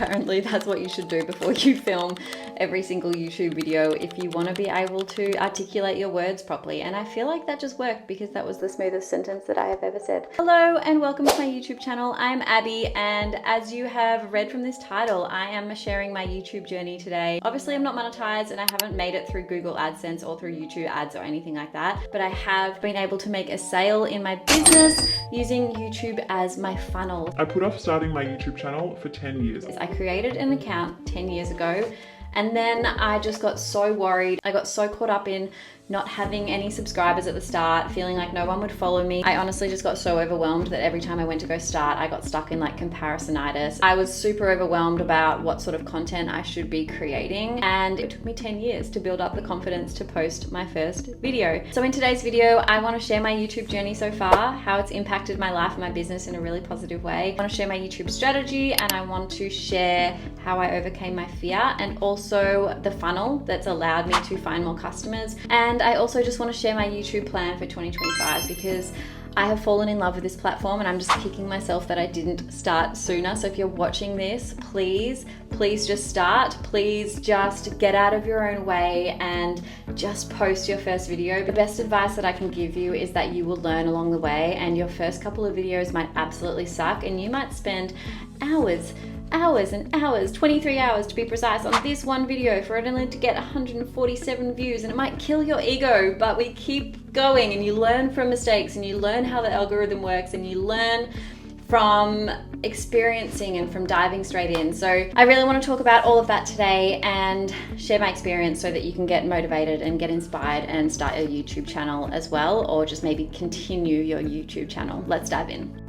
Apparently that's what you should do before you film every single YouTube video if you want to be able to articulate your words properly. And I feel like that just worked because that was the smoothest sentence that I have ever said. Hello and welcome to my YouTube channel. I'm Abby, and as you have read from this title, I am sharing my YouTube journey today. Obviously I'm not monetized and I haven't made it through Google AdSense or through YouTube ads or anything like that, but I have been able to make a sale in my business using YouTube as my funnel. I put off starting my YouTube channel for 10 years. I created an account 10 years ago, and then I just got so worried. I got so caught up in not having any subscribers at the start, feeling like no one would follow me. I honestly just got so overwhelmed that every time I went to go start, I got stuck in like comparisonitis. I was super overwhelmed about what sort of content I should be creating, and it took me 10 years to build up the confidence to post my first video. So in today's video, I want to share my YouTube journey so far, how it's impacted my life and my business in a really positive way. I want to share my YouTube strategy, and I want to share how I overcame my fear, and also the funnel that's allowed me to find more customers. And I also just want to share my YouTube plan for 2025 because I have fallen in love with this platform and I'm just kicking myself that I didn't start sooner. So if you're watching this, please just start. Please just get out of your own way and just post your first video. The best advice that I can give you is that you will learn along the way, and your first couple of videos might absolutely suck and you might spend hours and hours, 23 hours to be precise, on this one video for it only to get 147 views, and it might kill your ego, but we keep going and you learn from mistakes and you learn how the algorithm works and you learn from experiencing and from diving straight in. So I really want to talk about all of that today and share my experience so that you can get motivated and get inspired and start your YouTube channel as well, or just maybe continue your YouTube channel. Let's dive in.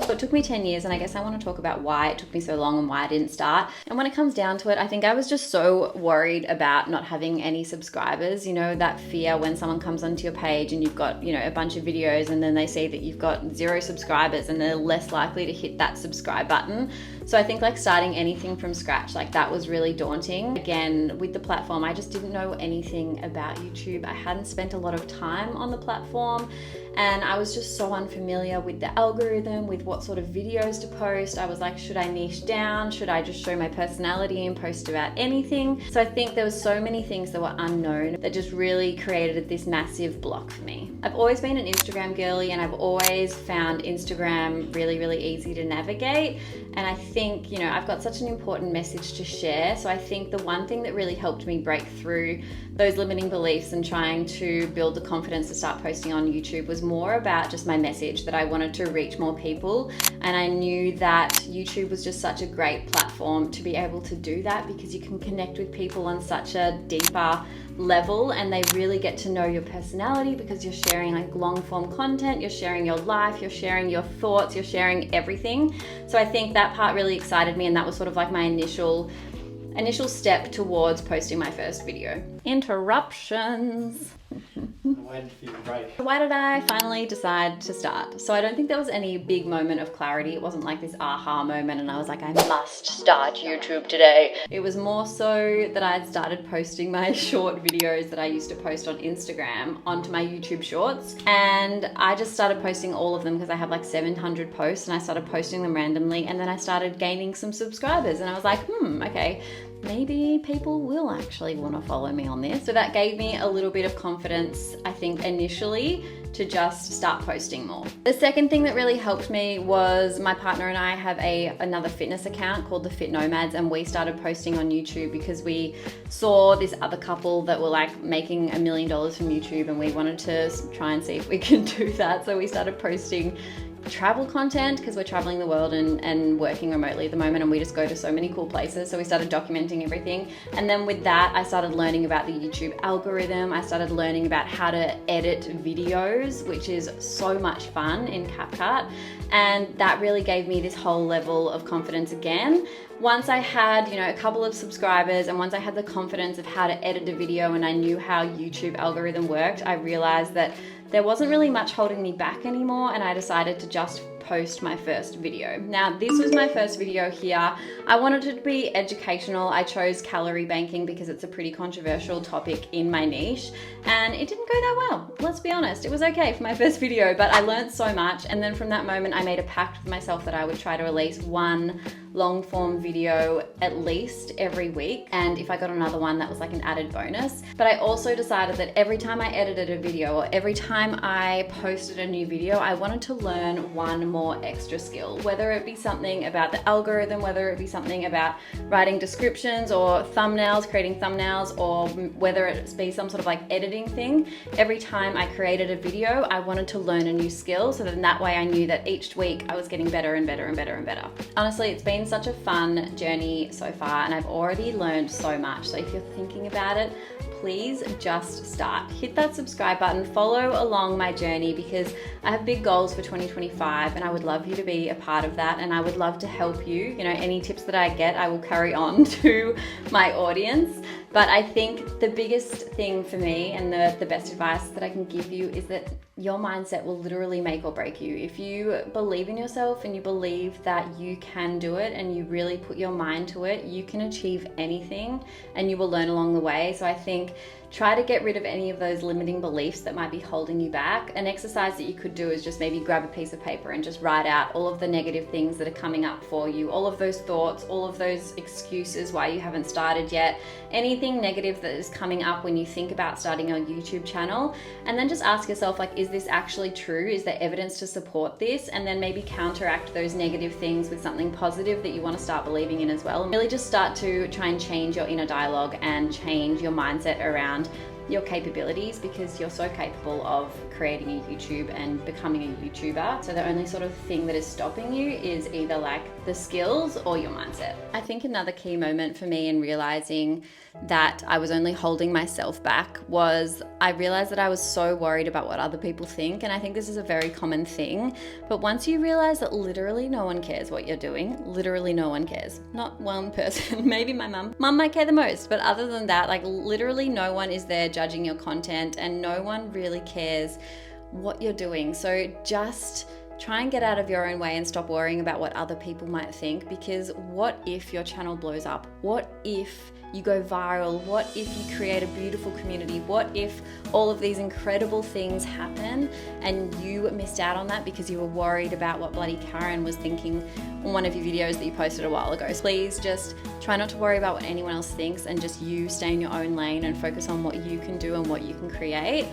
So it took me 10 years, and I guess I want to talk about why it took me so long and why I didn't start. And when it comes down to it, I think I was just so worried about not having any subscribers. You know, that fear when someone comes onto your page and you've got, you know, a bunch of videos and then they see that you've got 0 subscribers and they're less likely to hit that subscribe button. So I think like starting anything from scratch, like that was really daunting. Again, with the platform, I just didn't know anything about YouTube. I hadn't spent a lot of time on the platform, and I was just so unfamiliar with the algorithm, with what sort of videos to post. I was like, should I niche down? Should I just show my personality and post about anything? So I think there was so many things that were unknown that just really created this massive block for me. I've always been an Instagram girly, and I've always found Instagram really, really easy to navigate. And I think, you know, I've got such an important message to share. So I think the one thing that really helped me break through those limiting beliefs and trying to build the confidence to start posting on YouTube was more about just my message, that I wanted to reach more people. And I knew that YouTube was just such a great platform to be able to do that, because you can connect with people on such a deeper level and they really get to know your personality, because you're sharing like long form content, you're sharing your life, you're sharing your thoughts, you're sharing everything. So I think that part really excited me, and that was sort of like my initial step towards posting my first video. Interruptions. Why did you break? Why did I finally decide to start? So I don't think there was any big moment of clarity. It wasn't like this aha moment and I was like, I must start YouTube today. It was more so that I had started posting my short videos that I used to post on Instagram onto my YouTube shorts, and I just started posting all of them because I have like 700 posts, and I started posting them randomly, and then I started gaining some subscribers, and I was like, okay, maybe people will actually want to follow me on this. So that gave me a little bit of confidence, I think, initially, to just start posting more. The second thing that really helped me was my partner and I have another fitness account called the Fit Nomads, and we started posting on YouTube because we saw this other couple that were like making $1 million from YouTube, and we wanted to try and see if we can do that. So we started posting travel content because we're traveling the world and working remotely at the moment, and we just go to so many cool places. So we started documenting everything, and then with that I started learning about the YouTube algorithm. I started learning about how to edit videos, which is so much fun in CapCut, and that really gave me this whole level of confidence again. Once I had, you know, a couple of subscribers, and once I had the confidence of how to edit a video and I knew how YouTube algorithm worked, I realized that there wasn't really much holding me back anymore, and I decided to just post my first video. Now, this was my first video here. I wanted it to be educational. I chose calorie banking because it's a pretty controversial topic in my niche, and it didn't go that well. Let's be honest, it was okay for my first video, but I learned so much. And then from that moment, I made a pact with myself that I would try to release one long form video at least every week. And if I got another one, that was like an added bonus. But I also decided that every time I edited a video or every time I posted a new video, I wanted to learn one more extra skill, whether it be something about the algorithm, whether it be something about writing descriptions or thumbnails, creating thumbnails, or whether it be some sort of like editing thing. Every time I created a video, I wanted to learn a new skill, so then that way I knew that each week I was getting better and better and better and better. Honestly, it's been such a fun journey so far, and I've already learned so much. So if you're thinking about it, please just start. Hit that subscribe button, follow along my journey, because I have big goals for 2025 and I would love you to be a part of that, and I would love to help you. You know, any tips that I get, I will carry on to my audience. But I think the biggest thing for me and the best advice that I can give you is that your mindset will literally make or break you. If you believe in yourself and you believe that you can do it and you really put your mind to it, you can achieve anything and you will learn along the way. So I think try to get rid of any of those limiting beliefs that might be holding you back. An exercise that you could do is just maybe grab a piece of paper and just write out all of the negative things that are coming up for you, all of those thoughts, all of those excuses why you haven't started yet, anything negative that is coming up when you think about starting a YouTube channel. And then just ask yourself, like, is this actually true? Is there evidence to support this? And then maybe counteract those negative things with something positive that you want to start believing in as well. And really just start to try and change your inner dialogue and change your mindset around your capabilities, because you're so capable of creating a YouTube and becoming a YouTuber. So the only sort of thing that is stopping you is either like the skills or your mindset. I think another key moment for me in realizing that I was only holding myself back was I realized that I was so worried about what other people think. And I think this is a very common thing, but once you realize that literally no one cares what you're doing, literally no one cares, not one person, maybe my mum might care the most, but other than that, like literally no one is there judging your content and no one really cares what you're doing. So just try and get out of your own way and stop worrying about what other people might think, because what if your channel blows up? What if you go viral? What if you create a beautiful community? What if all of these incredible things happen and you missed out on that because you were worried about what bloody Karen was thinking on one of your videos that you posted a while ago? So please just try not to worry about what anyone else thinks and just you stay in your own lane and focus on what you can do and what you can create.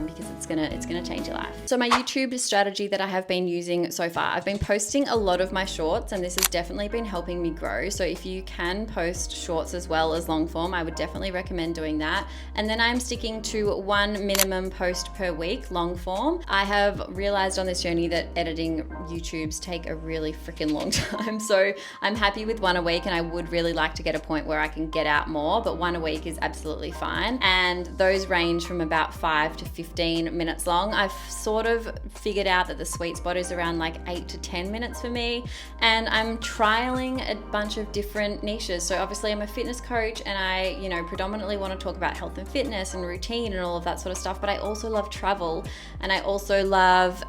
Because it's gonna change your life. So my YouTube strategy that I have been using so far, I've been posting a lot of my shorts, and this has definitely been helping me grow. So if you can post shorts as well as long form, I would definitely recommend doing that. And then I'm sticking to one minimum post per week, long form. I have realized on this journey that editing YouTubes take a really freaking long time. So I'm happy with one a week, and I would really like to get a point where I can get out more, but one a week is absolutely fine. And those range from about 5 to 15 minutes long. I've sort of figured out that the sweet spot is around like 8 to 10 minutes for me, and I'm trialing a bunch of different niches. So obviously I'm a fitness coach, and I, predominantly want to talk about health and fitness and routine and all of that sort of stuff, but I also love travel, and I also love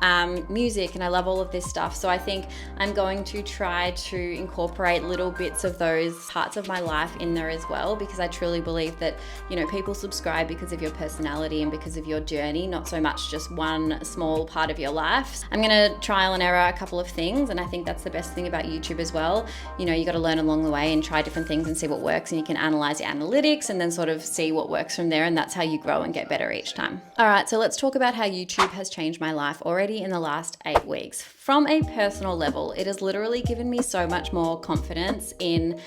music, and I love all of this stuff. So I think I'm going to try to incorporate little bits of those parts of my life in there as well, because I truly believe that, people subscribe because of your personality and because of your journey, not so much just one small part of your life. I'm gonna trial and error a couple of things, and I think that's the best thing about YouTube as well. You got to learn along the way and try different things and see what works, and you can analyze your analytics and then sort of see what works from there, and that's how you grow and get better each time. All right, so let's talk about how YouTube has changed my life already in the last 8 weeks. From a personal level, it has literally given me so much more confidence in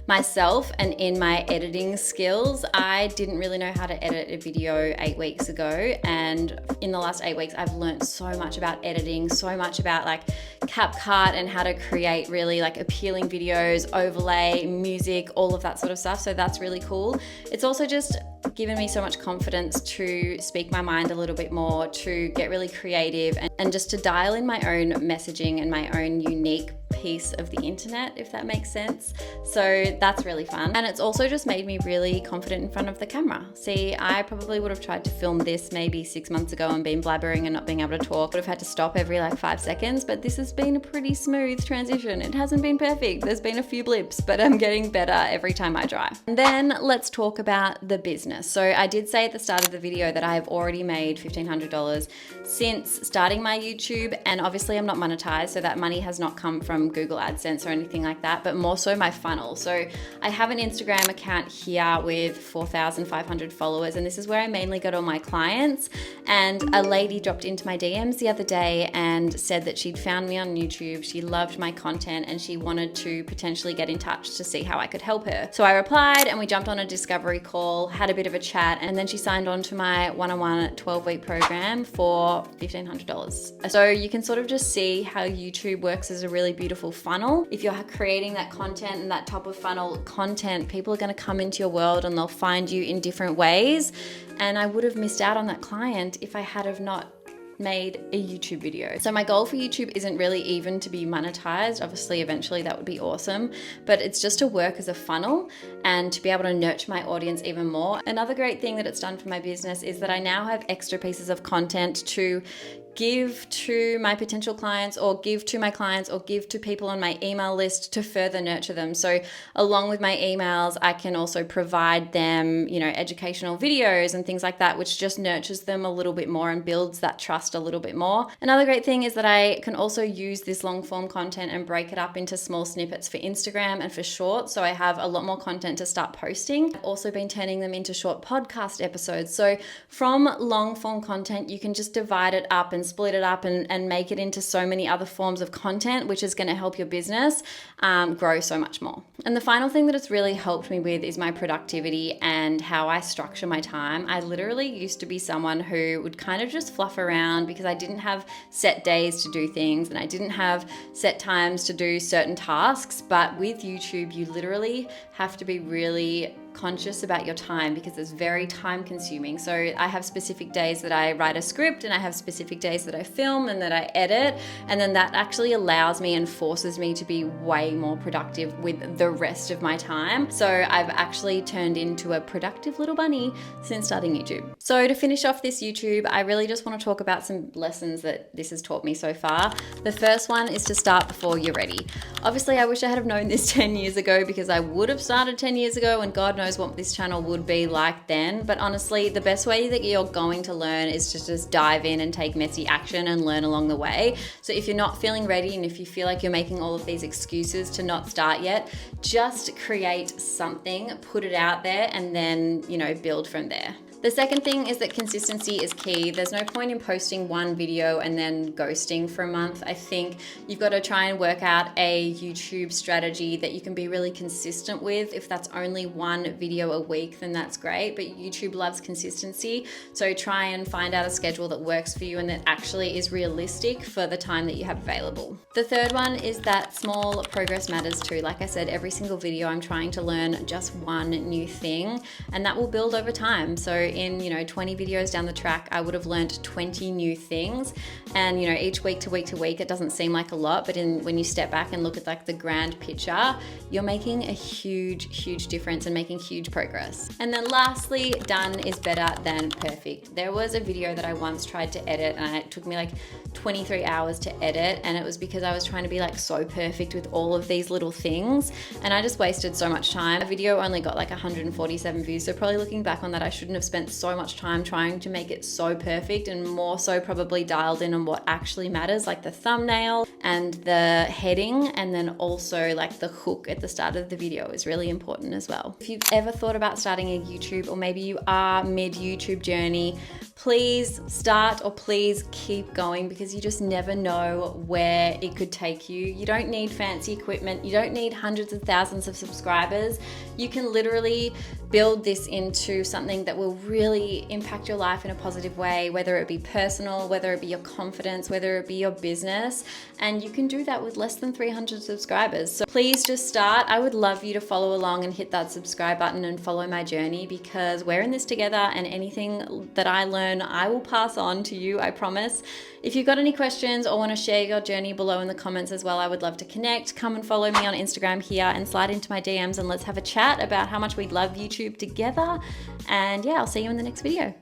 myself and in my editing skills. I didn't really know how to edit a video 8 weeks ago, and in the last 8 weeks I've learned so much about editing, so much about like CapCut and how to create really like appealing videos, overlay, music, all of that sort of stuff. So that's really cool. It's also just given me so much confidence to speak my mind a little bit more, to get really creative and just to dial in my own messaging and my own unique piece of the internet, if that makes sense. So that's really fun. And it's also just made me really confident in front of the camera. See, I probably would have tried to film this maybe 6 months ago and been blabbering and not being able to talk. Would have had to stop every like 5 seconds, but this has been a pretty smooth transition. It hasn't been perfect. There's been a few blips, but I'm getting better every time I drive. And then let's talk about the business. So I did say at the start of the video that I have already made $1,500 since starting my YouTube, and obviously I'm not monetized, so that money has not come from Google AdSense or anything like that, but more so my funnel. So I have an Instagram account here with 4,500 followers, and this is where I mainly get all my clients. And a lady dropped into my DMs the other day and said that she'd found me on YouTube, she loved my content, and she wanted to potentially get in touch to see how I could help her. So I replied and we jumped on a discovery call, had a bit of a chat, and then she signed on to my one-on-one 12-week program for $1,500. So you can sort of just see how YouTube works as a really beautiful funnel. If you're creating that content and that top of funnel content, people are going to come into your world and they'll find you in different ways. And I would have missed out on that client if I had have not made a YouTube video. So my goal for YouTube isn't really even to be monetized. Obviously, eventually that would be awesome, but it's just to work as a funnel and to be able to nurture my audience even more. Another great thing that it's done for my business is that I now have extra pieces of content to give to my potential clients, or give to my clients, or give to people on my email list to further nurture them. So along with my emails, I can also provide them, educational videos and things like that, which just nurtures them a little bit more and builds that trust a little bit more. Another great thing is that I can also use this long form content and break it up into small snippets for Instagram and for shorts. So I have a lot more content to start posting. I've also been turning them into short podcast episodes. So from long form content, you can just divide it up and split it up and make it into so many other forms of content, which is going to help your business grow so much more. And the final thing that it's really helped me with is my productivity and how I structure my time. I literally used to be someone who would kind of just fluff around because I didn't have set days to do things and I didn't have set times to do certain tasks. But with YouTube, you literally have to be really conscious about your time because it's very time consuming. So I have specific days that I write a script and I have specific days that I film and that I edit, and then that actually allows me and forces me to be way more productive with the rest of my time. So I've actually turned into a productive little bunny since starting YouTube. So to finish off this YouTube, I really just want to talk about some lessons that this has taught me so far. The first one is to start before you're ready. Obviously, I wish I had known this 10 years ago because I would have started 10 years ago and God knows what this channel would be like then. But honestly, the best way that you're going to learn is to just dive in and take messy action and learn along the way. So if you're not feeling ready and if you feel like you're making all of these excuses to not start yet, just create something, put it out there, and then, build from there. The second thing is that consistency is key. There's no point in posting one video and then ghosting for a month. I think you've got to try and work out a YouTube strategy that you can be really consistent with. If that's only one video a week, then that's great, but YouTube loves consistency. So try and find out a schedule that works for you and that actually is realistic for the time that you have available. The third one is that small progress matters too. Like I said, every single video I'm trying to learn just one new thing, and that will build over time. So in 20 videos down the track, I would have learned 20 new things, and each week to week to week, it doesn't seem like a lot, but when you step back and look at like the grand picture, you're making a huge difference and making huge progress. And then lastly, done is better than perfect. There was a video that I once tried to edit and it took me like 23 hours to edit, and it was because I was trying to be like so perfect with all of these little things, and I just wasted so much time. The video only got like 147 views, so probably looking back on that, I shouldn't have spent so much time trying to make it so perfect, and more so probably dialed in on what actually matters, like the thumbnail and the heading, and then also like the hook at the start of the video is really important as well. If you've ever thought about starting a YouTube, or maybe you are mid YouTube journey, please start or please keep going, because you just never know where it could take you. You don't need fancy equipment. You don't need hundreds of thousands of subscribers. You can literally build this into something that will really impact your life in a positive way, whether it be personal, whether it be your confidence, whether it be your business. And you can do that with less than 300 subscribers. So please just start. I would love you to follow along and hit that subscribe button and follow my journey, because we're in this together, and anything that I learn, I will pass on to you, I promise. If you've got any questions or want to share your journey below in the comments as well, I would love to connect. Come and follow me on Instagram here and slide into my DMs, and let's have a chat about how much we love YouTube together. And yeah, I'll see you in the next video.